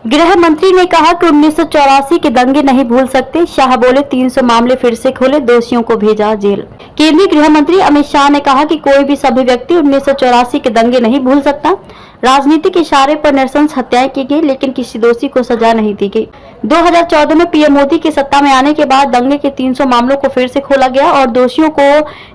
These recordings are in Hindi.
गृह मंत्री ने कहा कि 1984 के दंगे नहीं भूल सकते। शाह बोले 300 मामले फिर से खोले, दोषियों को भेजा जेल। केंद्रीय गृह मंत्री अमित शाह ने कहा कि कोई भी सभ्य व्यक्ति 1984 के दंगे नहीं भूल सकता। राजनीतिक इशारे पर नरसंस हत्याएं की गई, लेकिन किसी दोषी को सजा नहीं दी गई। 2014 में पीएम मोदी की सत्ता में आने के बाद दंगे के 300 मामलों को फिर से खोला गया और दोषियों को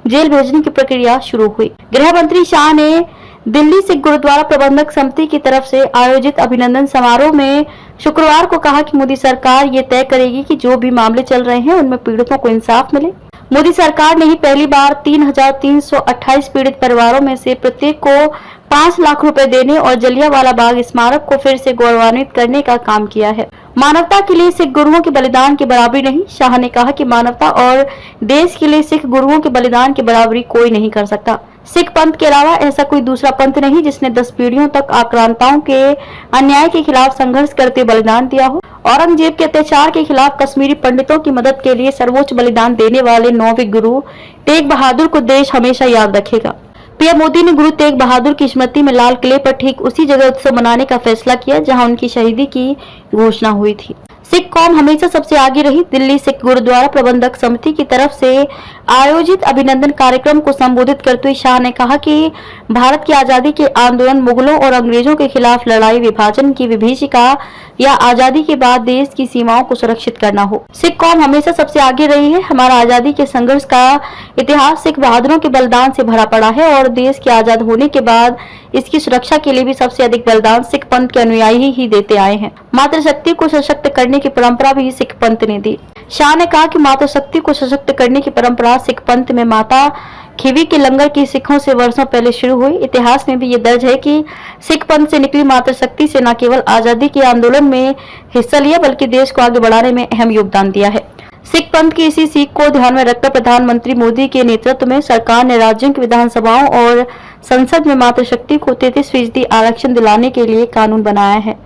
जेल भेजने की प्रक्रिया शुरू हुई। गृह मंत्री शाह ने दिल्ली सिख गुरुद्वारा प्रबंधक समिति की तरफ से आयोजित अभिनंदन समारोह में शुक्रवार को कहा कि मोदी सरकार ये तय करेगी कि जो भी मामले चल रहे हैं उनमें पीड़ितों को इंसाफ मिले। मोदी सरकार ने ही पहली बार 3,328 पीड़ित परिवारों में से प्रत्येक को 5 लाख रुपए देने और जलियांवाला बाग स्मारक को फिर से गौरवान्वित करने का काम किया है। मानवता के लिए सिख गुरुओं के बलिदान की बराबरी नहीं। शाह ने कहा कि मानवता और देश के लिए सिख गुरुओं के बलिदान की बराबरी कोई नहीं कर सकता। सिख पंथ के अलावा ऐसा कोई दूसरा पंथ नहीं जिसने 10 पीढ़ियों तक आक्रांताओं के अन्याय के खिलाफ संघर्ष करते बलिदान दिया हो। औरंगजेब के अत्याचार के खिलाफ कश्मीरी पंडितों की मदद के लिए सर्वोच्च बलिदान देने वाले 9वें गुरु तेग बहादुर को देश हमेशा याद रखेगा। पीएम मोदी ने गुरु तेग बहादुर की स्मृति में लाल किले पर ठीक उसी जगह उत्सव मनाने का फैसला किया जहां उनकी शहीदी की घोषणा हुई थी। सिख कौम हमेशा सबसे आगे रही। दिल्ली सिख गुरुद्वारा प्रबंधक समिति की तरफ से आयोजित अभिनंदन कार्यक्रम को संबोधित करते हुए शाह ने कहा कि भारत की आजादी के आंदोलन मुगलों और अंग्रेजों के खिलाफ लड़ाई, विभाजन की विभीषिका या आजादी के बाद देश की सीमाओं को सुरक्षित करना हो। सिख कौम हमेशा सबसे आगे रही है। हमारा आजादी के संघर्ष का इतिहास सिख बहादुरों के बलिदान से भरा पड़ा है और देश के आजाद होने के बाद इसकी सुरक्षा के लिए भी सबसे अधिक बलिदान सिख पंथ के अनुयायी ही देते आए हैं। मातृशक्ति को सशक्त करने की परंपरा भी सिख पंथ ने दी। शाह ने कहा कि मातृशक्ति को सशक्त करने की परंपरा सिख पंथ में माता खीवी के लंगर की सिखों से वर्षों पहले शुरू हुई। इतिहास में भी ये दर्ज है कि सिख पंथ से निकली मातृशक्ति से न केवल आजादी के आंदोलन में हिस्सा लिया बल्कि देश को आगे बढ़ाने में अहम योगदान दिया है। सिख पंथ की इसी सीख को ध्यान में रखकर प्रधानमंत्री मोदी के नेतृत्व में सरकार ने राज्यों की विधानसभाओं और संसद में मातृशक्ति को 33% आरक्षण दिलाने के लिए कानून बनाया है।